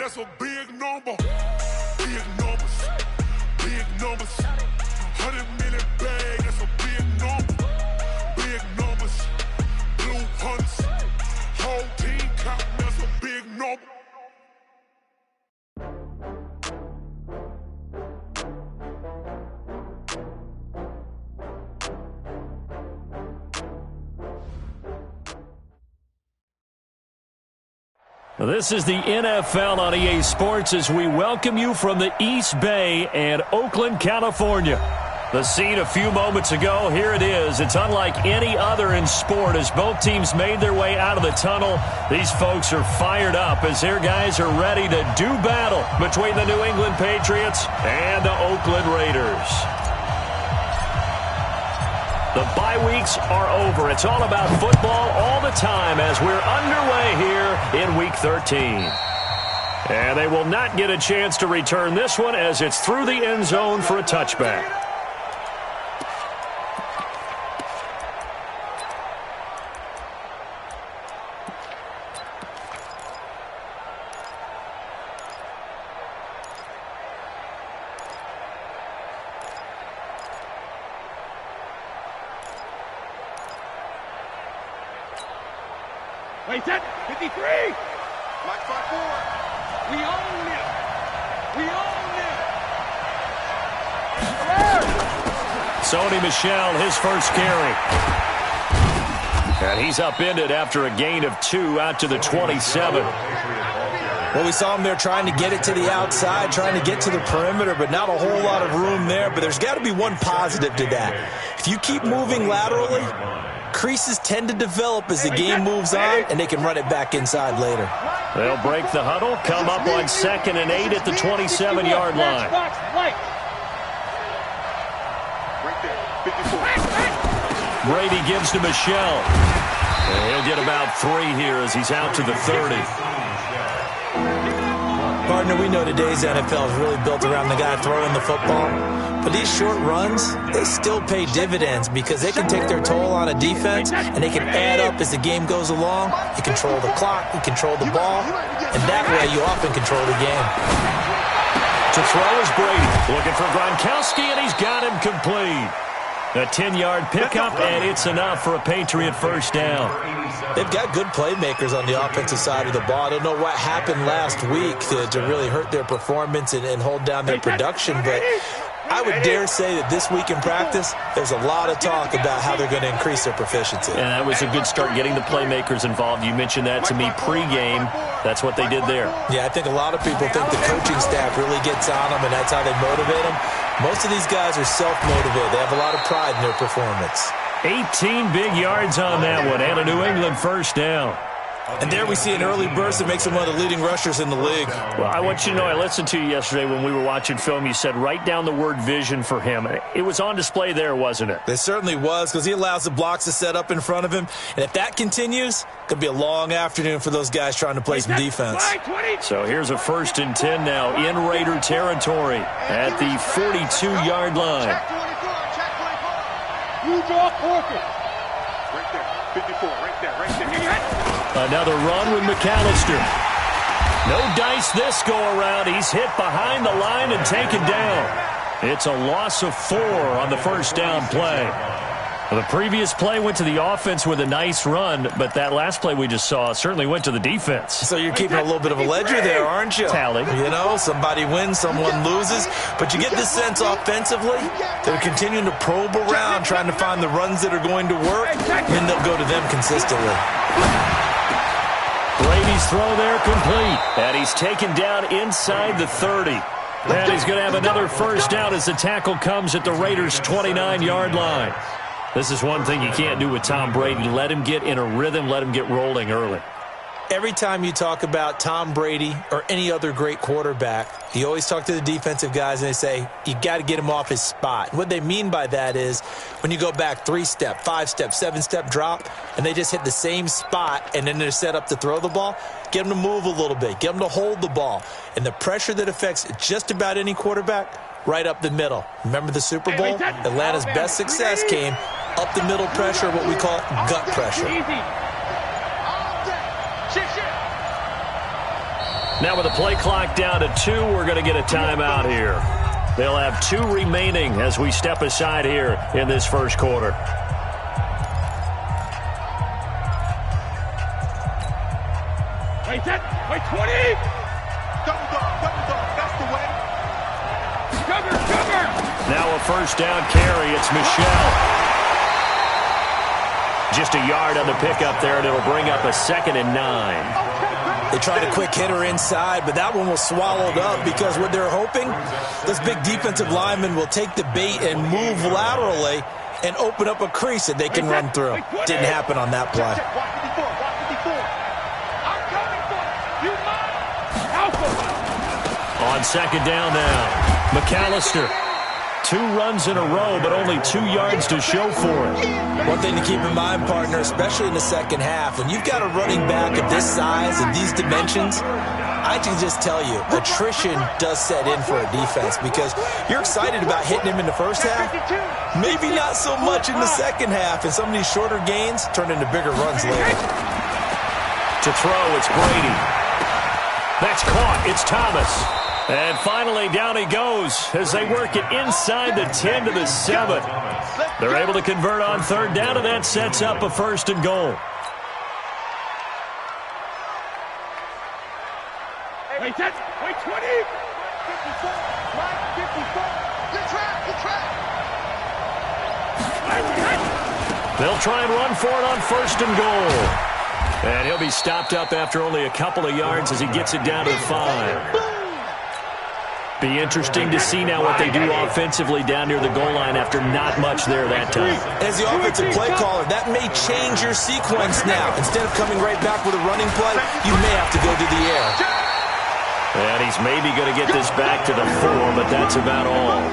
that's a big number. Big numbers, big numbers. 100 million bag, that's a big number. Big numbers, blue hunts. Whole team count, that's a big number. This is the NFL on EA Sports as we welcome you from the East Bay and Oakland, California. The scene a few moments ago, here it is. It's unlike any other in sport as both teams made their way out of the tunnel. These folks are fired up as their guys are ready to do battle between the New England Patriots and the Oakland Raiders. The bye weeks are over. It's all about football all the time as we're underway here in Week 13. And they will not get a chance to return this one as it's through the end zone for a touchback. Wait, set, 53! Black 5-4. We own it! We own it! Sony Michel, his first carry. And he's upended after a gain of 2 out to the 27. Well, we saw him there trying to get it to the outside, trying to get to the perimeter, but not a whole lot of room there. But there's got to be one positive to that. If you keep moving laterally, creases tend to develop as the game moves on, and they can run it back inside later. They'll break the huddle, come up on 2nd and 8 at the 27-yard line. Brady gives to Michel. And he'll get about 3 here as he's out to the 30. Partner, we know today's NFL is really built around the guy throwing the football. But these short runs, they still pay dividends because they can take their toll on a defense and they can add up as the game goes along. You control the clock, you control the ball, and that way you often control the game. To throw is Brady. Looking for Gronkowski, and he's got him complete. A 10-yard pickup, and it's enough for a Patriot first down. They've got good playmakers on the offensive side of the ball. I don't know what happened last week to really hurt their performance and hold down their production, but I would dare say that this week in practice, there's a lot of talk about how they're going to increase their proficiency. And that was a good start, getting the playmakers involved. You mentioned that to me pregame. That's what they did there. Yeah, I think a lot of people think the coaching staff really gets on them, and that's how they motivate them. Most of these guys are self-motivated. They have a lot of pride in their performance. 18 big yards on that one, and a New England first down. And there we see an early burst that makes him one of the leading rushers in the league. Well, I want you to know, I listened to you yesterday when we were watching film. You said write down the word vision for him. It was on display there, wasn't it? It certainly was, because he allows the blocks to set up in front of him. And if that continues, it could be a long afternoon for those guys trying to play some defense. So here's a 1st and 10 now in Raider territory at the 42-yard line. You draw corker. Right there, 54, right there. Another run with McAllister. No dice this go-around. He's hit behind the line and taken down. It's a loss of 4 on the first down play. Well, the previous play went to the offense with a nice run, but that last play we just saw certainly went to the defense. So you're keeping a little bit of a ledger there, aren't you? Tally. You know, somebody wins, someone loses. But you get this sense offensively, they're continuing to probe around, trying to find the runs that are going to work, and they'll go to them consistently. Brady's throw there complete, and he's taken down inside the 30. And he's going to have another first down as the tackle comes at the Raiders' 29-yard line. This is one thing you can't do with Tom Brady. Let him get in a rhythm, let him get rolling early. Every time you talk about Tom Brady or any other great quarterback, you always talk to the defensive guys and they say, you got to get him off his spot. What they mean by that is when you go back 3-step, 5-step, 7-step drop, and they just hit the same spot and then they're set up to throw the ball, get them to move a little bit, get them to hold the ball. And the pressure that affects just about any quarterback, right up the middle. Remember the Super Bowl? Atlanta's best success came up the middle pressure, what we call gut pressure. Now with the play clock down to 2, we're going to get a timeout here. They'll have 2 remaining as we step aside here in this first quarter. Wait, 20! Double dog, that's the way. Cover! Now a first down carry, it's Michel. Just a yard on the pickup there, and it'll bring up a 2nd and 9. They tried a quick hitter inside, but that one was swallowed up because what they're hoping, this big defensive lineman will take the bait and move laterally and open up a crease that they can run through. Didn't happen on that play. On 2nd down now, McAllister. 2 runs in a row, but only 2 yards to show for it. One thing to keep in mind, partner, especially in the second half, when you've got a running back of this size and these dimensions, I can just tell you, attrition does set in for a defense because you're excited about hitting him in the first half, maybe not so much in the second half, and some of these shorter gains turn into bigger runs later. To throw, it's Brady. That's caught. It's Thomas. And finally, down he goes as they work it inside the 10 to the 7. They're able to convert on 3rd down, and that sets up a 1st and goal. Wait, 20! 54! Good track! They'll try and run for it on 1st and goal. And he'll be stopped up after only a couple of yards as he gets it down to the 5. Be interesting to see now what they do offensively down near the goal line after not much there that time. As the offensive play caller, that may change your sequence now. Instead of coming right back with a running play, you may have to go to the air. And he's maybe going to get this back to the 4, but that's about all.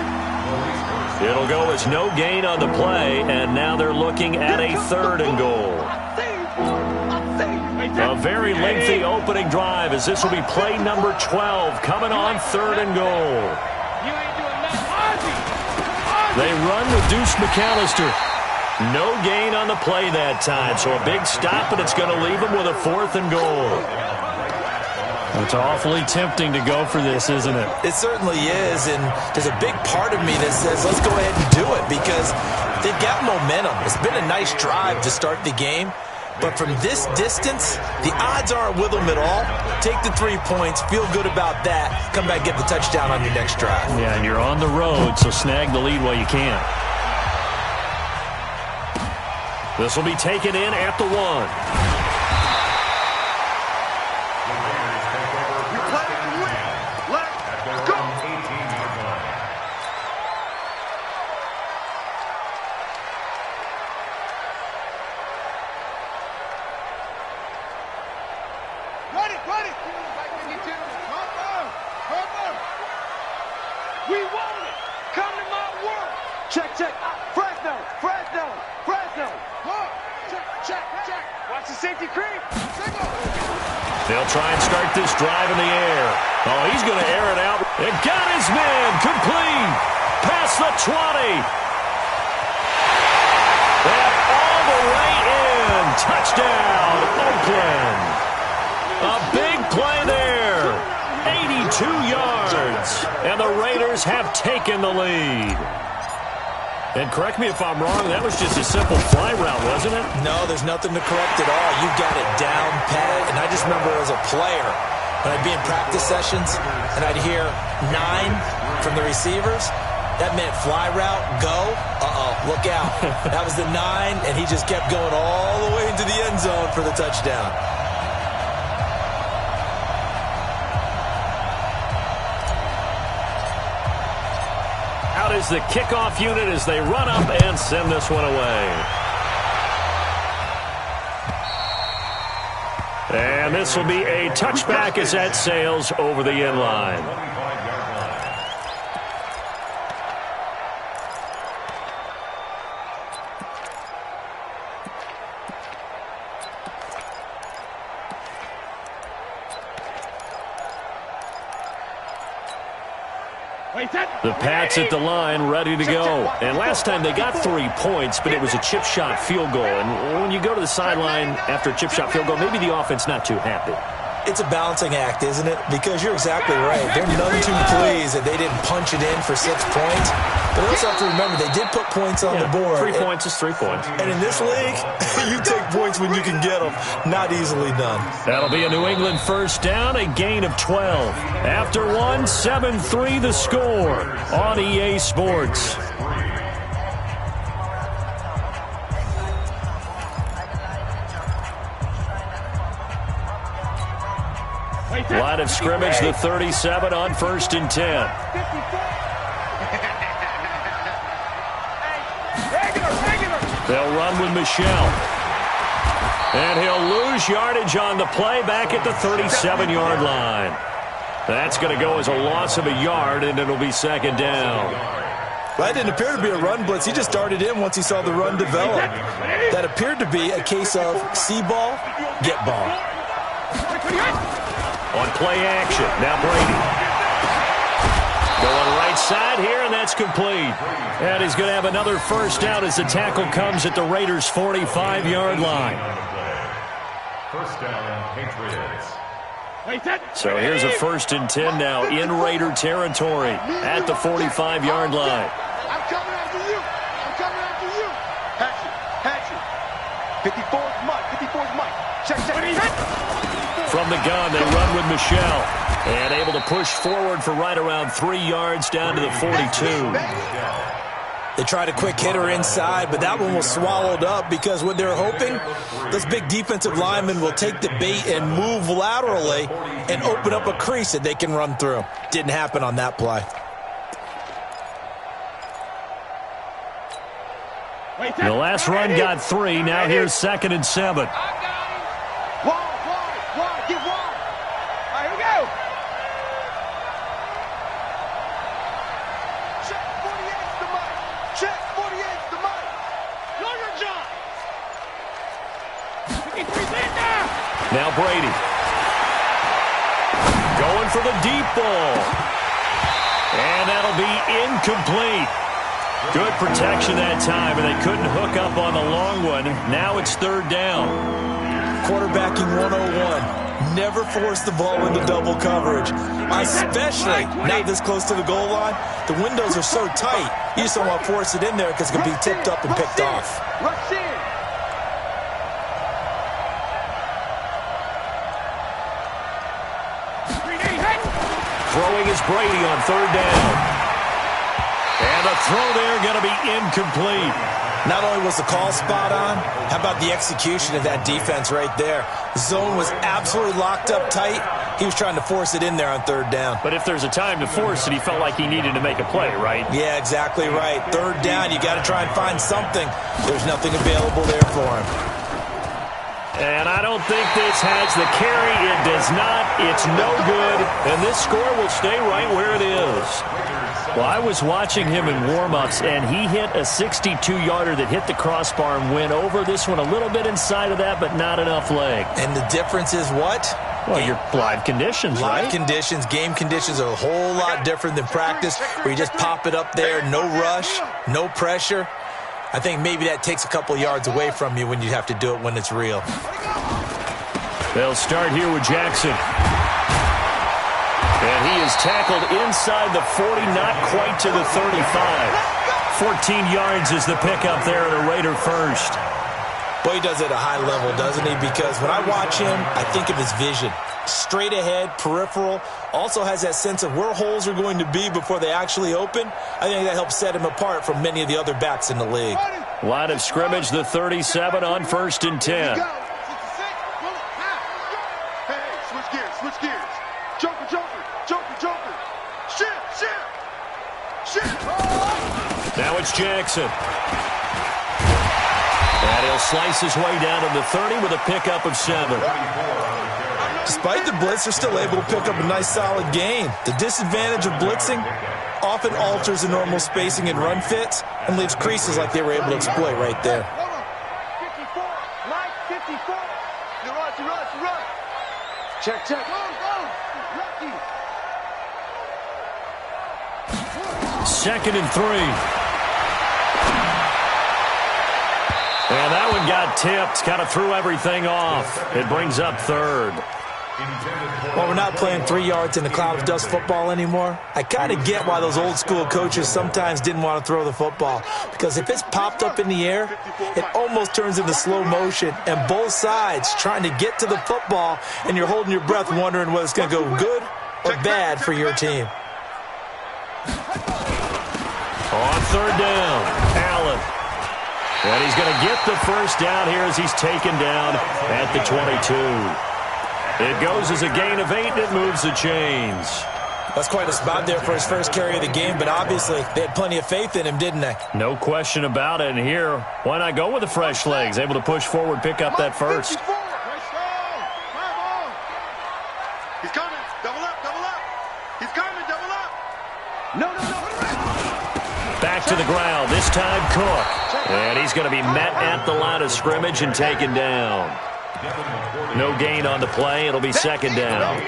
It'll go as no gain on the play, and now they're looking at a 3rd and goal. A very lengthy opening drive as this will be play number 12 coming on 3rd and goal. They run with Deuce McAllister. No gain on the play that time, so a big stop, and it's going to leave them with a 4th and goal. It's awfully tempting to go for this, isn't it? It certainly is, and there's a big part of me that says let's go ahead and do it because they've got momentum. It's been a nice drive to start the game. But from this distance, the odds aren't with them at all. Take the 3 points, feel good about that, come back and get the touchdown on your next drive. Yeah, and you're on the road, so snag the lead while you can. This will be taken in at the 1. They'll try and start this drive in the air. Oh, he's going to air it out. And got his man complete. Past the 20. And all the way in. Touchdown, Oakland. A big play there. 82 yards. And the Raiders have taken the lead. And correct me if I'm wrong, that was just a simple fly route, wasn't it? No, there's nothing to correct at all. You've got it down pat. And I just remember as a player, when I'd be in practice sessions and I'd hear 9 from the receivers, that meant fly route, go, look out. That was the 9, and he just kept going all the way into the end zone for the touchdown. Is the kickoff unit as they run up and send this one away. And this will be a touchback as that sails over the end line. The Pats at the line, ready to go. And last time they got 3 points, but it was a chip shot field goal. And when you go to the sideline after a chip shot field goal, maybe the offense not too happy. It's a balancing act, isn't it? Because you're exactly right. They're none too pleased that they didn't punch it in for 6 points. But they also have to remember they did put points on the board. 3 points is 3 points. And in this league, you take points when you can get them. Not easily done. That'll be a New England first down, a gain of 12. After one, 7-3 the score on EA Sports. Line of scrimmage, the 37 on 1st and 10. They'll run with Michelle. And he'll lose yardage on the play back at the 37-yard line. That's going to go as a loss of a yard, and it'll be 2nd down. Well, that didn't appear to be a run blitz. He just started in once he saw the run develop. That appeared to be a case of see ball, get ball. On play action, now Brady. Going right side here, and that's complete. And he's going to have another first down as the tackle comes at the Raiders' 45-yard line. First down, Patriots. So here's a 1st and 10 now in Raider territory at the 45-yard line. I'm coming after you. I'm coming after you. Hatch it. 54's Mike. 54's Mike. Check. From the gun, they run with Michelle. And able to push forward for right around 3 yards down to the 42. They tried a quick hitter inside, but that one was swallowed up because what they're hoping, this big defensive lineman will take the bait and move laterally and open up a crease that they can run through. Didn't happen on that play. The last run got 3. Now here's 2nd and 7. Wide, get wide. All right, here we go. Check 48's the mic. Check 48's the mic. Lawyer John. 53's in there. Now Brady. Going for the deep ball. And that'll be incomplete. Good protection that time, and they couldn't hook up on the long one. Now it's 3rd down. Quarterbacking 101. Never force the ball into double coverage, especially not this close to the goal line. The windows are so tight, you just don't want to force it in there because it can be tipped up and picked off. Rush in. Throwing is Brady on 3rd down. And the throw there going to be incomplete. Not only was the call spot on, how about the execution of that defense right there? The zone was absolutely locked up tight. He was trying to force it in there on 3rd down. But if there's a time to force it, he felt like he needed to make a play, right? Yeah, exactly right. 3rd down, you got to try and find something. There's nothing available there for him. And I don't think this has the carry. It does not. It's no good. And this score will stay right where it is. Well, I was watching him in warm-ups, and he hit a 62-yarder that hit the crossbar and went over. This one a little bit inside of that, but not enough leg. And the difference is what? Well, your live conditions, right? Live conditions, game conditions are a whole lot different than practice, where you just pop it up there, no rush, no pressure. I think maybe that takes a couple yards away from you when you have to do it when it's real. They'll start here with Jackson. And he is tackled inside the 40, not quite to the 35. 14 yards is the pickup there at a Raider first. Boy, he does it at a high level, doesn't he? Because when I watch him, I think of his vision. Straight ahead, peripheral, also has that sense of where holes are going to be before they actually open. I think that helps set him apart from many of the other backs in the league. Line of scrimmage, the 37 on 1st and 10. Hey, switch gears. Joker. Shift. Now it's Jackson. And he'll slice his way down to the 30 with a pickup of 7. Despite the blitz, they're still able to pick up a nice solid gain. The disadvantage of blitzing often alters the normal spacing and run fits and leaves creases like they were able to exploit right there. 54, Mike, 54. You run. Check. Go. Lucky. 2nd and 3. And that one got tipped, kind of threw everything off. It brings up 3rd. Well, we're not playing 3 yards in a cloud of dust football anymore. I kind of get why those old school coaches sometimes didn't want to throw the football. Because if it's popped up in the air, it almost turns into slow motion. And both sides trying to get to the football, and you're holding your breath wondering whether it's going to go good or bad for your team. On third down, Allen. And he's going to get the first down here as he's taken down at the 22. It goes as a gain of 8, and it moves the chains. That's quite a spot there for his first carry of the game, but obviously they had plenty of faith in him, didn't they? No question about it. And here, why not go with the fresh legs? Able to push forward, pick up that first. He's coming. Double up, double up. He's coming, double up. No. Back to the ground, this time Cook. And he's going to be met at the line of scrimmage and taken down. No gain on the play. It'll be second down.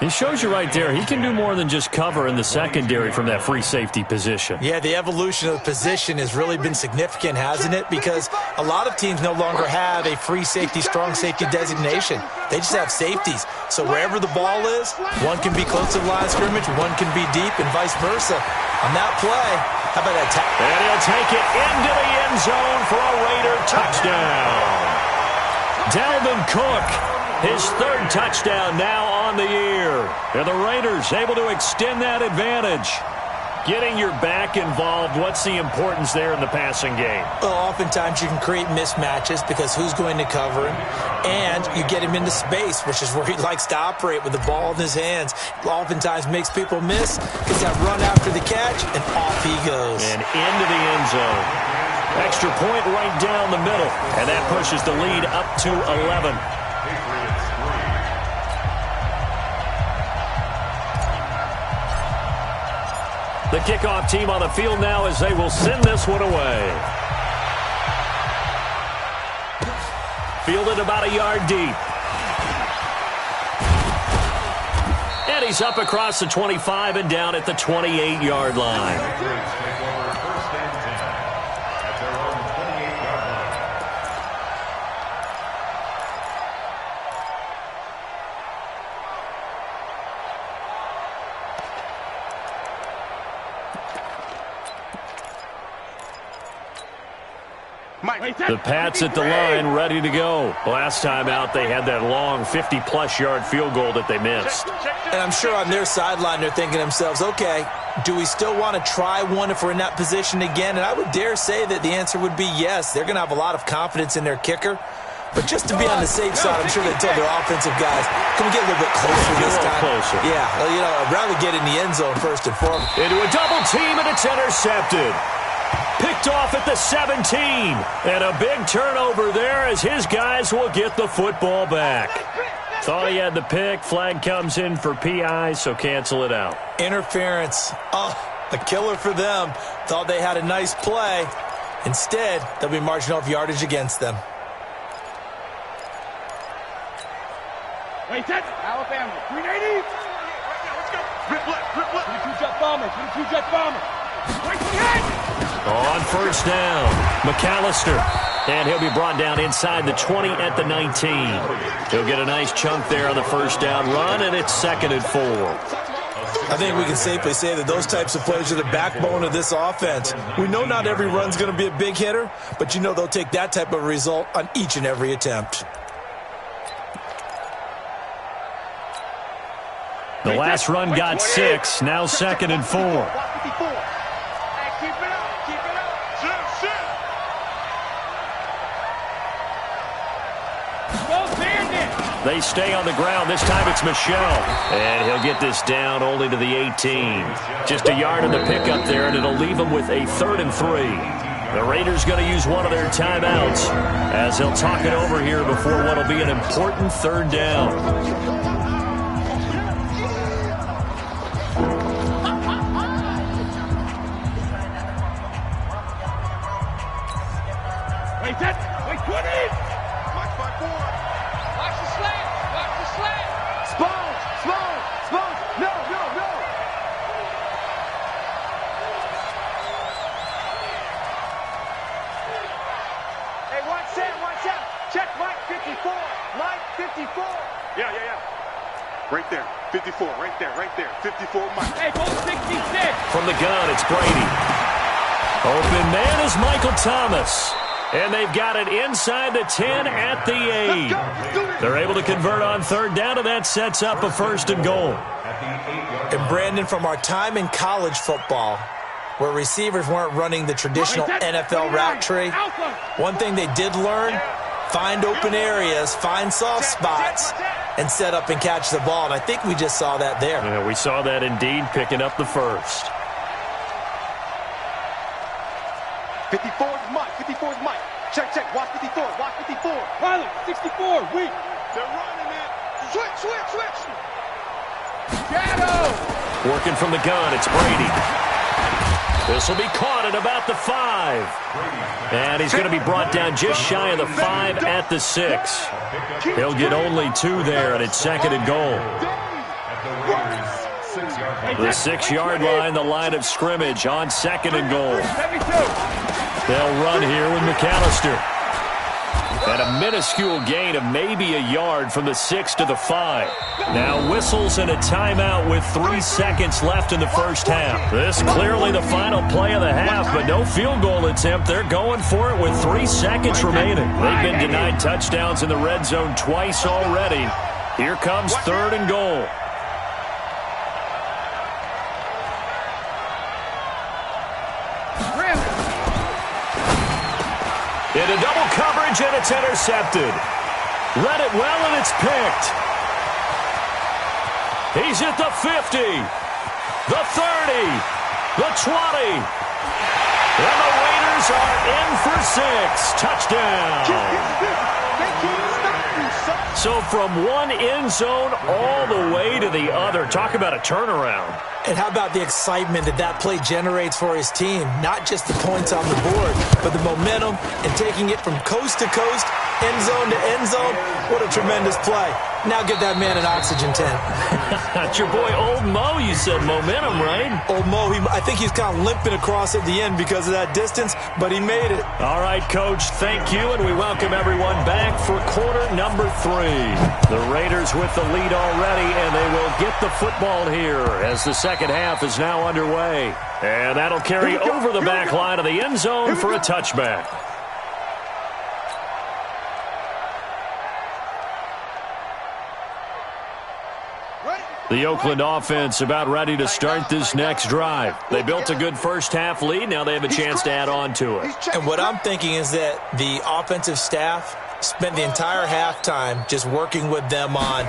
He shows you right there, he can do more than just cover in the secondary from that free safety position. Yeah, the evolution of the position has really been significant, hasn't it? Because a lot of teams no longer have a free safety, strong safety designation. They just have safeties. So wherever the ball is, one can be close to the line of scrimmage, one can be deep, and vice versa. On that play, how about that tackle? And he'll take it into the end zone for a Raider touchdown. Dalvin Cook, his third touchdown now on the year. And the Raiders able to extend that advantage. Getting your back involved, what's the importance there in the passing game? Well, oftentimes you can create mismatches because who's going to cover him? And you get him into space, which is where he likes to operate with the ball in his hands. Oftentimes makes people miss, gets that run after the catch, and off he goes. And into the end zone. Extra point right down the middle. And that pushes the lead up to 11. The kickoff team on the field now as they will send this one away. Fielded about a yard deep. And he's up across the 25 and down at the 28-yard line. The Pats at the line, ready to go. Last time out, they had that long 50-plus yard field goal that they missed. And I'm sure on their sideline, they're thinking to themselves, okay, do we still want to try one if we're in that position again? And I would dare say that the answer would be yes. They're going to have a lot of confidence in their kicker. But just to be on the safe side, I'm sure they tell their offensive guys, can we get a little bit closer this time? Closer. Yeah, well, you know, I'd rather get in the end zone first and foremost. Into a double team, and it's intercepted. Picked off at the 17. And a big turnover there as his guys will get the football back. Thought he had the pick. Flag comes in for PI, so cancel it out. Interference. Oh, a killer for them. Thought they had a nice play. Instead, they'll be marching off yardage against them. Wait, set. Alabama. 380. Let's go. Rip left. 22 jet bomber. 22 jet bomber. Wait, on first down, McAllister. And he'll be brought down inside the 20 at the 19. He'll get a nice chunk there on the first down run, and it's 2nd and 4. I think we can safely say that those types of plays are the backbone of this offense. We know not every run's going to be a big hitter, but you know they'll take that type of result on each and every attempt. The last run got 6, now 2nd and 4. They stay on the ground. This time it's Michelle. And he'll get this down only to the 18. Just a yard of the pickup there, and it'll leave them with a 3rd and 3. The Raiders going to use one of their timeouts as they'll talk it over here before what will be an important 3rd down. Wait, set. Wait, 20. Watch by 4. Watch the slant. Watch the slant. Slow. No. Hey, watch out. Check Mike 54. Mike 54. Yeah. Right there. 54. Right there. Right there. 54 Mike. Hey, go 66. From the gun, it's Brady. Open man is Michael Thomas. And they've got it inside the 10 at the 8. They're able to convert on third down, and that sets up a first and goal. And Brandon, from our time in college football, where receivers weren't running the traditional NFL route tree, one thing they did learn, find open areas, find soft spots, and set up and catch the ball. And I think we just saw that there. Yeah, we saw that indeed, picking up the first. 54 is Mike. 54 is Mike. Check, check. Watch 54. Watch 54. Riley, 64. Weak. They're running it. Switch, switch, switch. Shadow. Working from the gun, it's Brady. This will be caught at about the 5. And he's going to be brought down just shy of the 5 at the 6. He'll get only 2 there, and it's second and goal. The 6-yard line, the line of scrimmage on second and goal. They'll run here with McAllister. And a minuscule gain of maybe a yard from the 6 to the 5. Now whistles and a timeout with 3 seconds left in the first half. This clearly the final play of the half, but no field goal attempt. They're going for it with 3 seconds remaining. They've been denied touchdowns in the red zone twice already. Here comes third and goal. Into double coverage, and it's intercepted. Read it well, and it's picked. He's at the 50, the 30, the 20. And the Raiders are in for 6. Touchdown. So from one end zone all the way to the other. Talk about a turnaround. And how about the excitement that that play generates for his team? Not just the points on the board, but the momentum and taking it from coast to coast, end zone to end zone. What a tremendous play. Now get that man an oxygen tent. That's your boy Old Mo, you said. Momentum, right? Old Mo, I think he's kind of limping across at the end because of that distance, but he made it. All right, Coach, thank you, and we welcome everyone back for quarter number 3. The Raiders with the lead already, and they will get the football here as the second half is now underway. And that'll carry over the back line of the end zone for a touchback. The Oakland offense about ready to start this next drive. They built a good first-half lead. Now they have a chance to add on to it. And what I'm thinking is that the offensive staff spent the entire halftime just working with them on,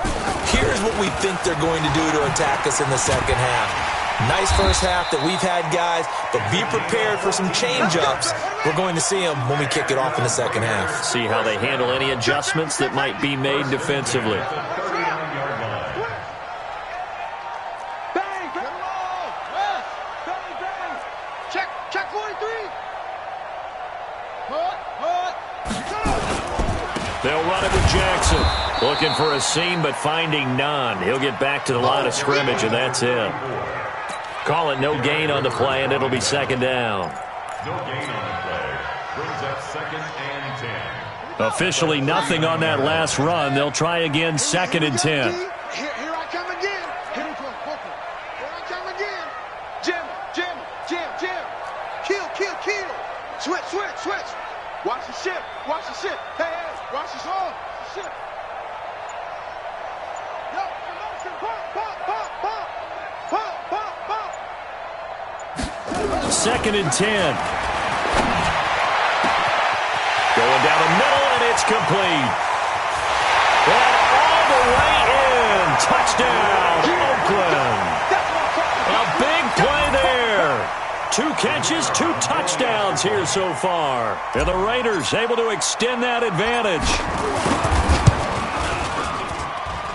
here's what we think they're going to do to attack us in the second half. Nice first half that we've had, guys, but be prepared for some change-ups. We're going to see them when we kick it off in the second half. See how they handle any adjustments that might be made defensively. They'll run it with Jackson. Looking for a seam, but finding none. He'll get back to the line of scrimmage, and that's it. Call it no gain on the play, and it'll be second down. No gain on the play. Brings up second and 10. Officially nothing on that last run. They'll try again, second and 10. Here I come again. Here I come again. Jam. Kill. Switch. Watch the ship. Hey, watch the ship. Yo, pump. Second and 10. Going down the middle, and it's complete. And all the way in. Touchdown, Oakland. A big play there. 2 catches, 2 touchdowns here so far. And the Raiders able to extend that advantage.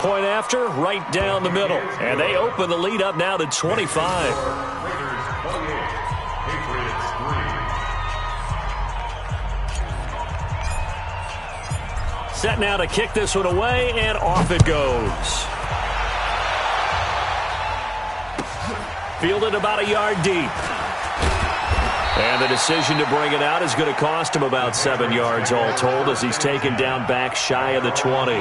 Point after, right down the middle. And they open the lead up now to 25. Raiders 28, Patriots 3. Set now to kick this one away, and off it goes. Fielded about a yard deep. And the decision to bring it out is going to cost him about 7 yards all told as he's taken down back shy of the 20.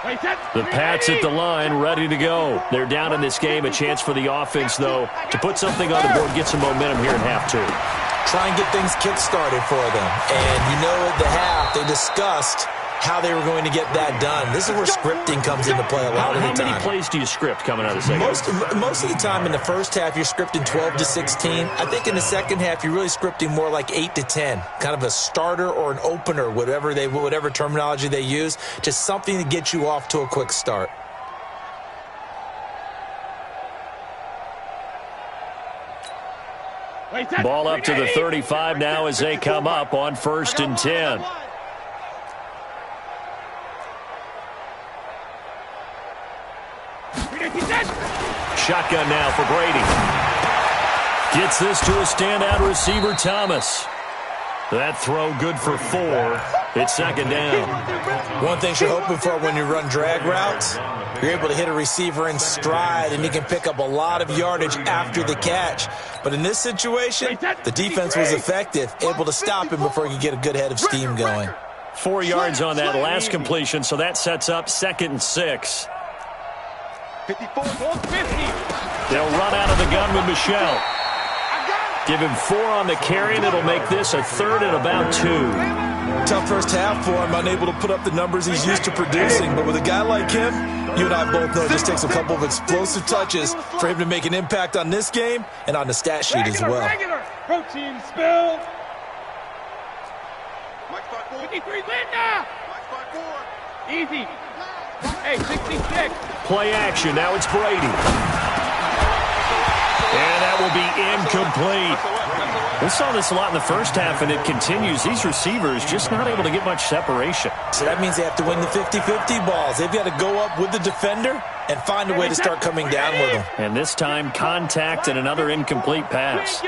The Pats at the line, ready to go. They're down in this game. A chance for the offense, though, to put something on the board, get some momentum here in half two. Try and get things kick-started for them. And you know at the half, they discussed how they were going to get that done. This is where scripting comes into play a lot of the time. How many plays do you script coming out of the second? Most of the time in the first half, you're scripting 12 to 16. I think in the second half, you're really scripting more like 8 to 10. Kind of a starter or an opener, whatever terminology they use. Just something to get you off to a quick start. Ball up to the 35 now as they come up on 1st and 10. Shotgun now for Brady. Gets this to a standout receiver, Thomas. That throw good for 4. It's 2nd down. One thing you're hoping for when you run drag routes, you're able to hit a receiver in stride, and he can pick up a lot of yardage after the catch. But in this situation, the defense was effective, able to stop him before he could get a good head of steam going. 4 yards on that last completion, so that sets up 2nd and 6. 54, 50. They'll run out of the gun with Michelle. Give him 4 on the carry, and it'll make this a 3rd and about 2. Tough first half for him, unable to put up the numbers he's used to producing. But with a guy like him, you and I both know it just takes a couple of explosive touches for him to make an impact on this game and on the stat sheet as well. Protein spill. 53, Linda. Easy. Hey, 66. Play action. Now it's Brady. And that will be incomplete. We saw this a lot in the first half, and it continues. These receivers just not able to get much separation. So that means they have to win the 50-50 balls. They've got to go up with the defender and find a way to start coming down with them. And this time, contact and another incomplete pass.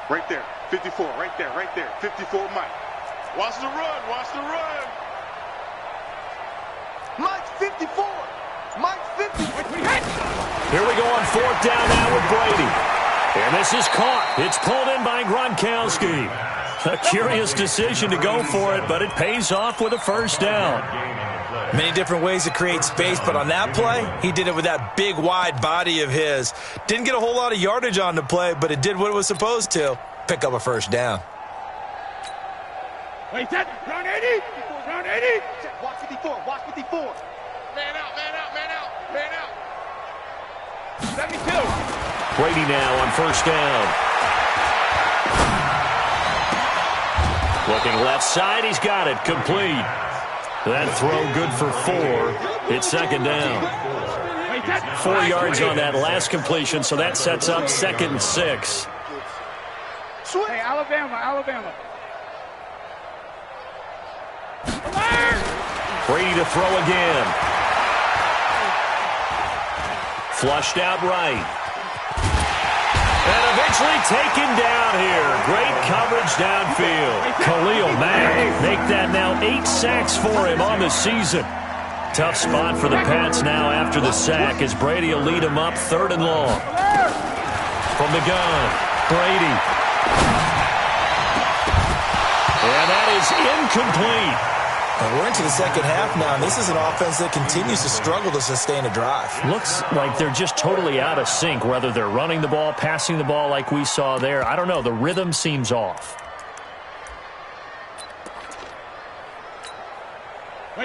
Right there, 54, right there, 54, Mike. Watch the run. Mike 54, Mike 50. Here we go on 4th down now with Brady. And this is caught. It's pulled in by Gronkowski. A curious decision to go for it, but it pays off with a 1st down. Many different ways to create space, but on that play, he did it with that big, wide body of his. Didn't get a whole lot of yardage on the play, but it did what it was supposed to, pick up a 1st down. Wait, that round 80. Round 80. Watch 54, watch 54. Man out. 72. Brady now on 1st down. Looking left side, he's got it, complete. That throw good for 4. It's 2nd down. 4 yards on that last completion, so that sets up 2nd and 6. Hey, Alabama. Brady to throw again. Flushed out right. And eventually taken down here. Great coverage downfield. Khalil Mack make that now 8 sacks for him on the season. Tough spot for the Pats now after the sack as Brady will lead him up 3rd and long. From the gun, Brady. And that is incomplete. And we're into the second half now, and this is an offense that continues to struggle to sustain a drive. Looks like they're just totally out of sync, whether they're running the ball, passing the ball like we saw there. I don't know. The rhythm seems off.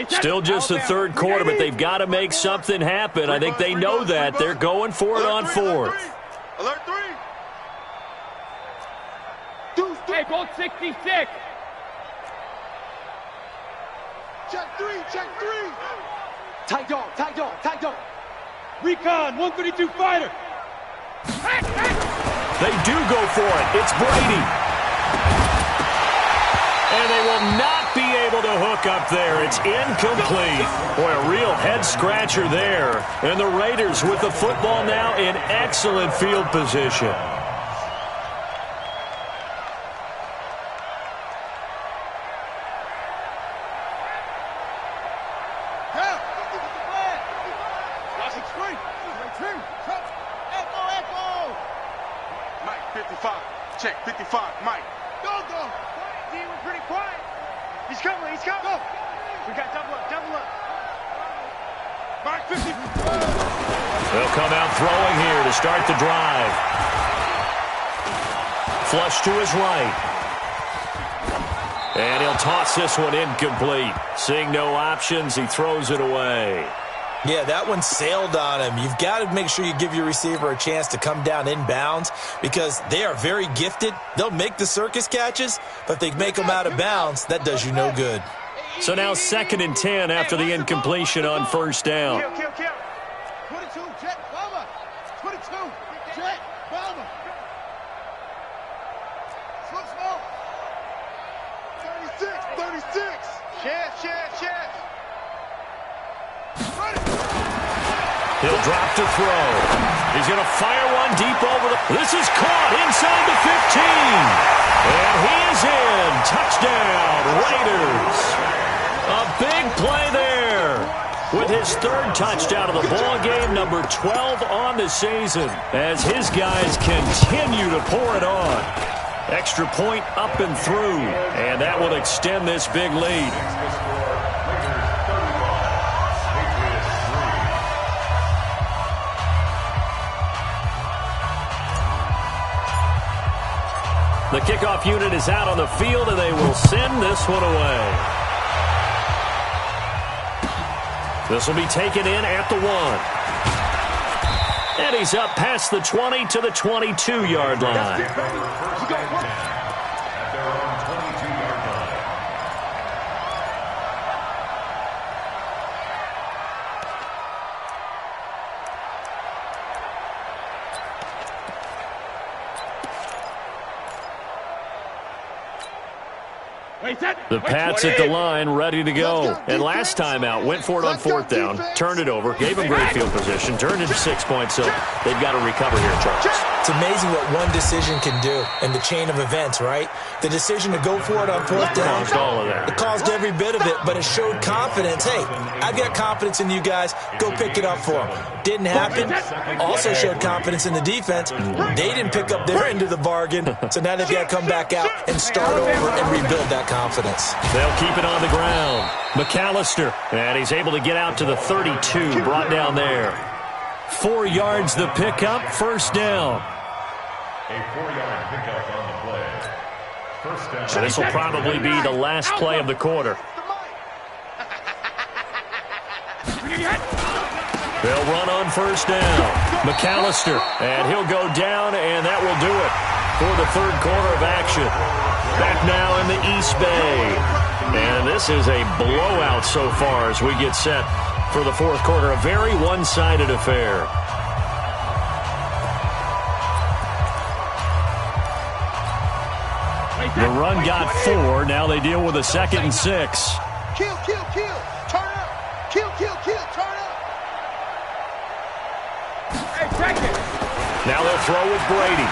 Still just the 3rd quarter, but they've got to make something happen. I think they know that. They're going for it on 4th. Alert 3. Hey, goal 66. Check 3. Tight dog. Recon, 132 fighter. They do go for it. It's Brady. And they will not be able to hook up there. It's incomplete. Boy, a real head-scratcher there. And the Raiders with the football now in excellent field position. check. 55, Mike. Go. Quiet, D. We're pretty quiet. He's coming. Go. We got double up. Mike, 50. They'll come out throwing here to start the drive. Flush to his right. And he'll toss this one incomplete. Seeing no options, he throws it away. Yeah, that one sailed on him. You've got to make sure you give your receiver a chance to come down inbounds because they are very gifted. They'll make the circus catches, but if they make them out of bounds, that does you no good. So now 2nd and 10 after the incompletion on first down. Kill. 22, Jet, Bomber. 22, Jet, Bomber. Slow. 36. Chance. He'll drop to throw. He's going to fire one deep over the... This is caught inside the 15. And he is in. Touchdown, Raiders. A big play there. With his 3rd touchdown of the ball game, number 12 on the season, as his guys continue to pour it on. Extra point up and through, and that will extend this big lead. The kickoff unit is out on the field, and they will send this one away. This will be taken in at the 1. And he's up past the 20 to the 22-yard line. The Pats at the line, ready to go. And last time out, went for it on 4th down, turned it over, gave him great field position, turned into 6 points, so they've got to recover here, Charles. It's amazing what one decision can do in the chain of events, right? The decision to go for it on 4th down, Caused all of that. it caused every bit of it, but it showed confidence. Hey, I've got confidence in you guys. Go pick it up for them. Didn't happen. Also showed confidence in the defense. They didn't pick up their end of the bargain, so now they've got to come back out and start over and rebuild that confidence. They'll keep it on the ground. McAllister, and he's able to get out to the 32, brought down there. 4 yards the pickup, 1st down. A 4-yard pickup on the play. First down. So this will probably be the last play of the quarter. They'll run on 1st down. McAllister, and he'll go down, and that will do it for the 3rd quarter of action. Back now in the East Bay. And this is a blowout so far as we get set for the 4th quarter. A very one-sided affair. The run got 4. Now they deal with a 2nd and 6. Kill. Turn up. Kill. Turn up. Hey, check it. Now they'll throw with Brady.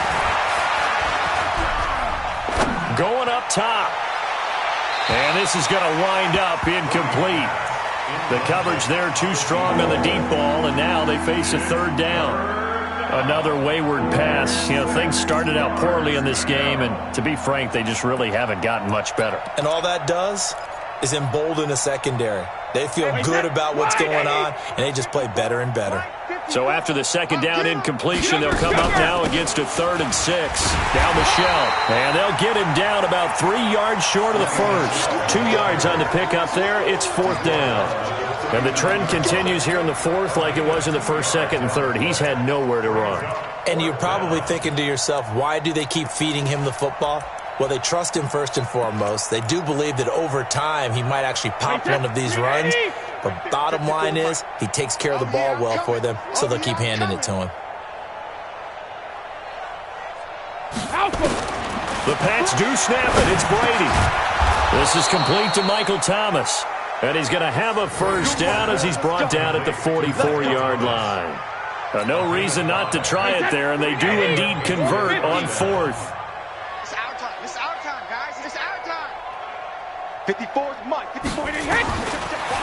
Going up top. And this is going to wind up incomplete. The coverage there too strong on the deep ball, and now they face a 3rd down. Another wayward pass. You know, things started out poorly in this game, and to be frank, they just really haven't gotten much better. And all that does is embolden the secondary. They feel good about what's going on, and they just play better and better. So after the 2nd down incompletion, they'll come up now against a 3rd and 6. Down the shell. And they'll get him down about 3 yards short of the 1st. 2 yards on the pickup there. It's 4th down. And the trend continues here in the 4th like it was in the 1st, 2nd, and 3rd. He's had nowhere to run. And you're probably thinking to yourself, why do they keep feeding him the football? Well, they trust him first and foremost. They do believe that over time he might actually pop one of these runs. But bottom line is he takes care of the ball well for them, so they'll keep handing it to him. The Pats do snap it. It's Brady. This is complete to Michael Thomas. And he's going to have a 1st down as he's brought down at the 44-yard line. No reason not to try it there, and they do indeed convert on 4th. It's our time. It's our time, guys. It's our time. 54 is Mike. 54.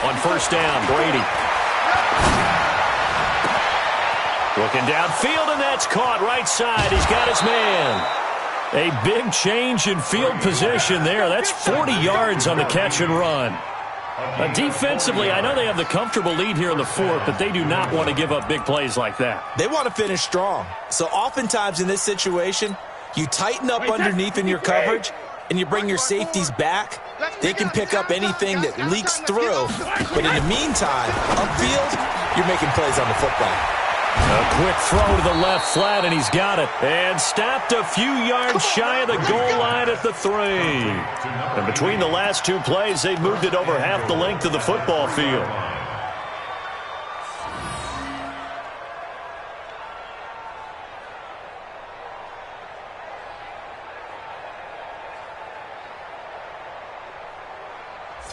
On 1st down, Brady. Looking downfield, and that's caught right side. He's got his man. A big change in field position there. That's 40 yards on the catch and run. Defensively, I know they have the comfortable lead here in the fourth, but they do not want to give up big plays like that. They want to finish strong. So oftentimes in this situation, you tighten up underneath in your coverage, and you bring your safeties back. They can pick up anything that leaks through. But in the meantime, upfield, you're making plays on the football. A quick throw to the left flat, and he's got it. And stopped a few yards shy of the goal line at the 3. And between the last two plays, they've moved it over half the length of the football field.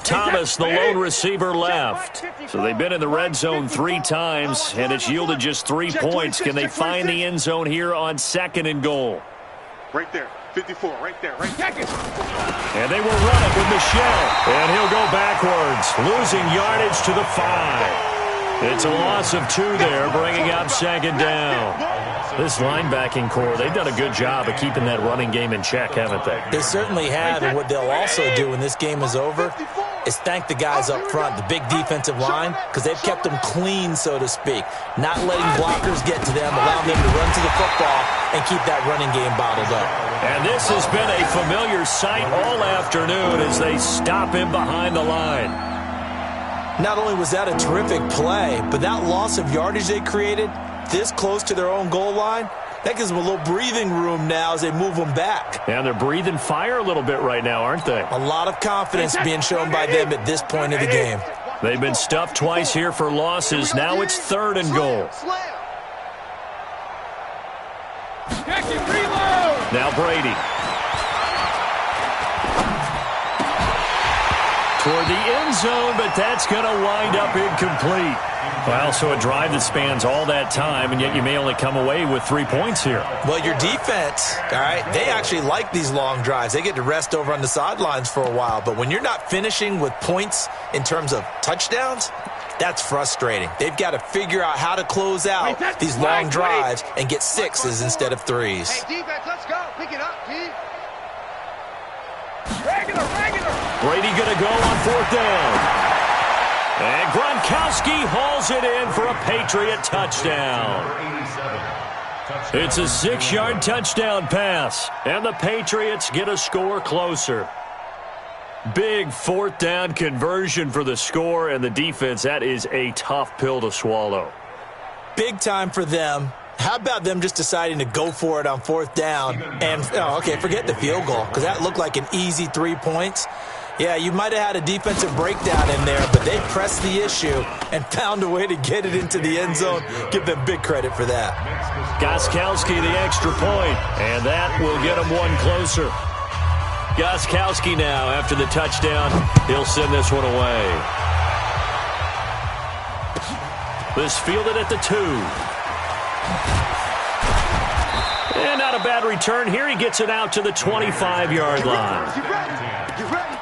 Thomas, the lone receiver, left. So they've been in the red zone 3 times, and it's yielded just 3 points. Can they find the end zone here on 2nd and goal? Right there, 54, right there, right there. And they will run it with Michelle. And he'll go backwards, losing yardage to the 5. It's a loss of 2 there, bringing up 2nd down. This linebacking core, they've done a good job of keeping that running game in check, haven't they? They certainly have, and what they'll also do when this game is over is thank the guys up front, the big defensive line, because they've kept them clean, so to speak. Not letting blockers get to them, allowing them to run to the football and keep that running game bottled up. And this has been a familiar sight all afternoon as they stop him behind the line. Not only was that a terrific play, but that loss of yardage they created this close to their own goal line, that gives them a little breathing room now as they move them back. And they're breathing fire a little bit right now, aren't they? A lot of confidence being shown by them at this point of the game. They've been stuffed twice here for losses. Now it's 3rd and goal. Now Brady. Toward the end zone, but that's going to wind up incomplete. Well, so a drive that spans all that time, and yet you may only come away with 3 points here. Well, your defense, all right, they actually like these long drives. They get to rest over on the sidelines for a while. But when you're not finishing with points in terms of touchdowns, that's frustrating. They've got to figure out how to close out these long drives and get 6s instead of 3s. Hey, defense, let's go. Pick it up, D. Brady going to go on 4th down. And Gronkowski hauls it in for a Patriot touchdown. It's a 6-yard touchdown pass, and the Patriots get a score closer. Big 4th down conversion for the score, and the defense, that is a tough pill to swallow. Big time for them. How about them just deciding to go for it on 4th down? And, okay, forget the field goal, because that looked like an easy 3 points. Yeah, you might have had a defensive breakdown in there, but they pressed the issue and found a way to get it into the end zone. Give them big credit for that. Gostkowski the extra point, and that will get them one closer. Gostkowski now, after the touchdown, he'll send this one away. This fielded at the 2. And not a bad return here. He gets it out to the 25-yard line. You ready? You ready?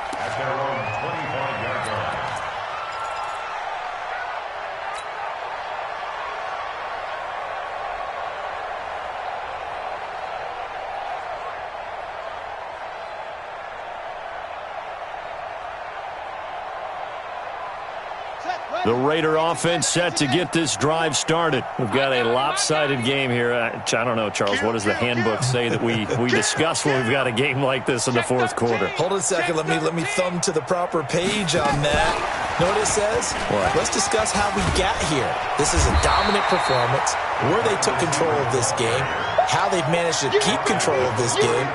The Raider offense set to get this drive started. We've got a lopsided game here. I don't know, Charles, what does the handbook say that we discuss when we've got a game like this in the 4th quarter? Hold on a second. Let me thumb to the proper page on that. Know what it says? What? Let's discuss how we got here. This is a dominant performance, where they took control of this game, how they've managed to keep control of this game,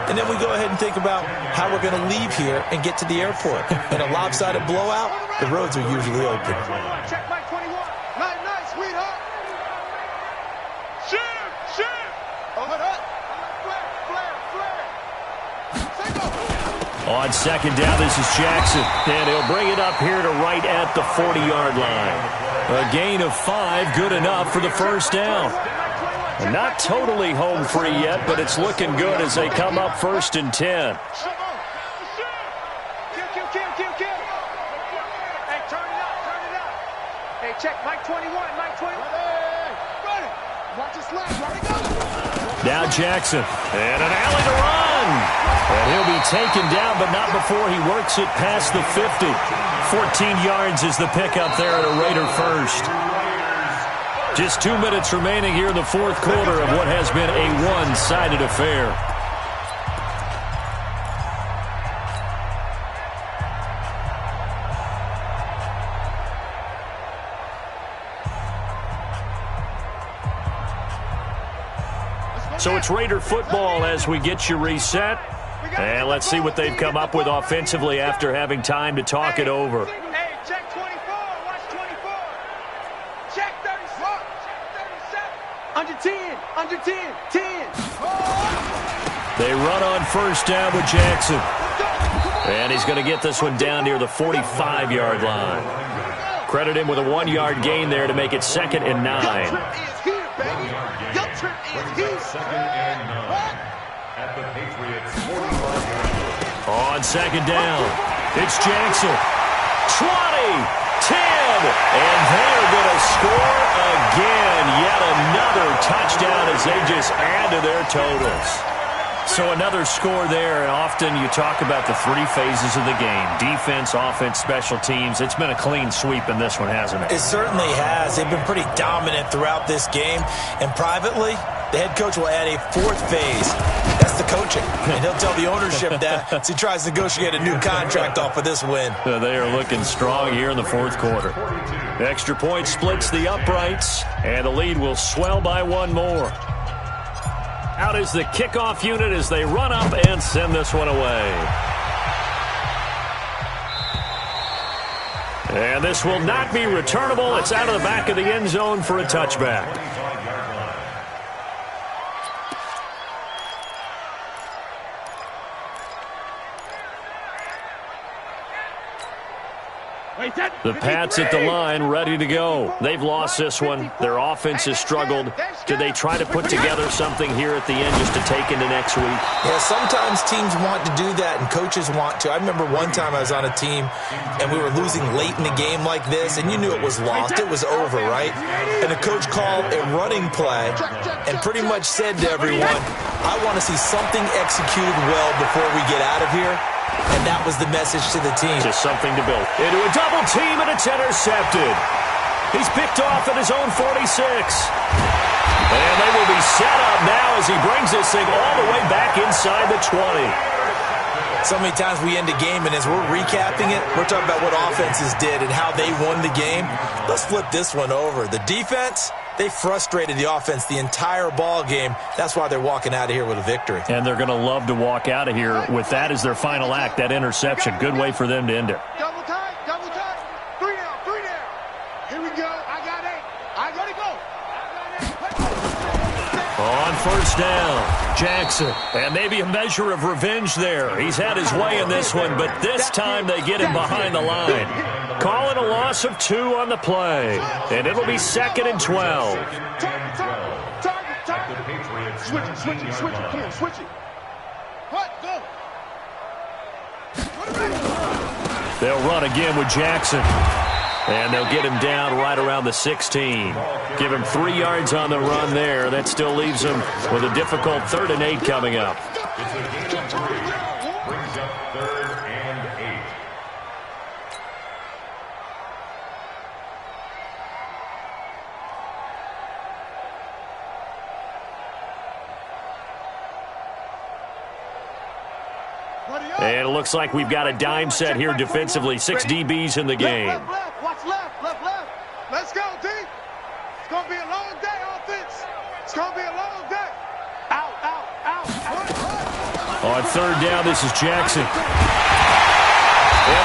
and then we go ahead and think about how we're going to leave here and get to the airport. In a lopsided blowout, the roads are usually open. Check my 21. Nice, sweetheart. Shoot. Hold up. Flare. On 2nd down, this is Jackson, and he'll bring it up here to right at the 40-yard line. A gain of 5, good enough for the 1st down. Not totally home free yet, but it's looking good as they come up 1st and 10. Kill. Hey, turn it up. Hey, check Mike 21. Run it. Watch it slide. Run it go. Now Jackson. And an alley to run. And he'll be taken down, but not before he works it past the 50. 14 yards is the pickup there at a Raider first. Just 2 minutes remaining here in the fourth quarter of what has been a one-sided affair. So it's Raider football as we get you reset. And let's see what they've come up with offensively after having time to talk it over. Hey, check 24. Watch 24. Check 37. Under 10. Under 10. 10. They run on first down with Jackson. And he's going to get this one down near the 45-yard line. Credit him with a 1-yard gain there to make it 2nd and 9. At the Patriots 45. On 2nd down, it's Jackson. 20, 10, and they're going to score again. Yet another touchdown as they just add to their totals. So another score there, and often you talk about the 3 phases of the game. Defense, offense, special teams. It's been a clean sweep in this one, hasn't it? It certainly has. They've been pretty dominant throughout this game. And privately, the head coach will add a 4th phase. That's the coaching. And he'll tell the ownership that as he tries to negotiate a new contract off of this win. They are looking strong here in the fourth quarter. Extra point splits the uprights, and the lead will swell by 1 more. Out is the kickoff unit as they run up and send this one away. And this will not be returnable. It's out of the back of the end zone for a touchback. The Pats at the line, ready to go. They've lost this one. Their offense has struggled. Do they try to put together something here at the end just to take into next week? Yeah, sometimes teams want to do that and coaches want to. I remember one time I was on a team and we were losing late in the game like this, and you knew it was lost. It was over, right? And the coach called a running play and pretty much said to everyone, I want to see something executed well before we get out of here. And that was the message to the team. Just something to build. Into a double team, and it's intercepted. He's picked off at his own 46. And they will be set up now as he brings this thing all the way back inside the 20. So many times we end a game, and as we're recapping it, we're talking about what offenses did and how they won the game. Let's flip this one over. The defense, they frustrated the offense the entire ball game. That's why they're walking out of here with a victory. And they're going to love to walk out of here with that as their final act, that interception. Good way for them to end it. Double tight, double tight. 3 down, 3 down. Here we go. I got 8. I got to go. On first down, Jackson. And maybe a measure of revenge there. He's had his way in this one, but this time they get him behind the line. Call it a loss of 2 on the play. And it'll be 2nd and 12. Switch it. Come on, switch it. What? Go. They'll run again with Jackson. And they'll get him down right around the 16. Give him 3 yards on the run there. That still leaves him with a difficult 3rd and 8 coming up. Brings up 3rd and 8. And it looks like we've got a dime set here defensively. 6 DBs in the game. Left. Watch left. Let's go, D. It's going to be a long day, offense. It's going to be a long day. Out. On 3rd down, this is Jackson. And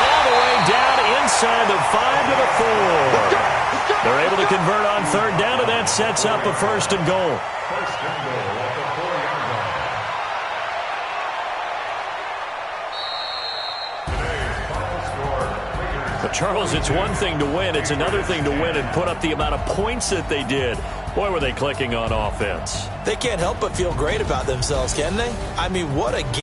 all the way down inside the 5 to the 4. They're able to convert on 3rd down, and that sets up a 1st and goal. First and goal at the 4-yard line. Today's final score, Raiders. But Charles, it's one thing to win. It's another thing to win and put up the amount of points that they did. Boy, were they clicking on offense. They can't help but feel great about themselves, can they? I mean, what a game.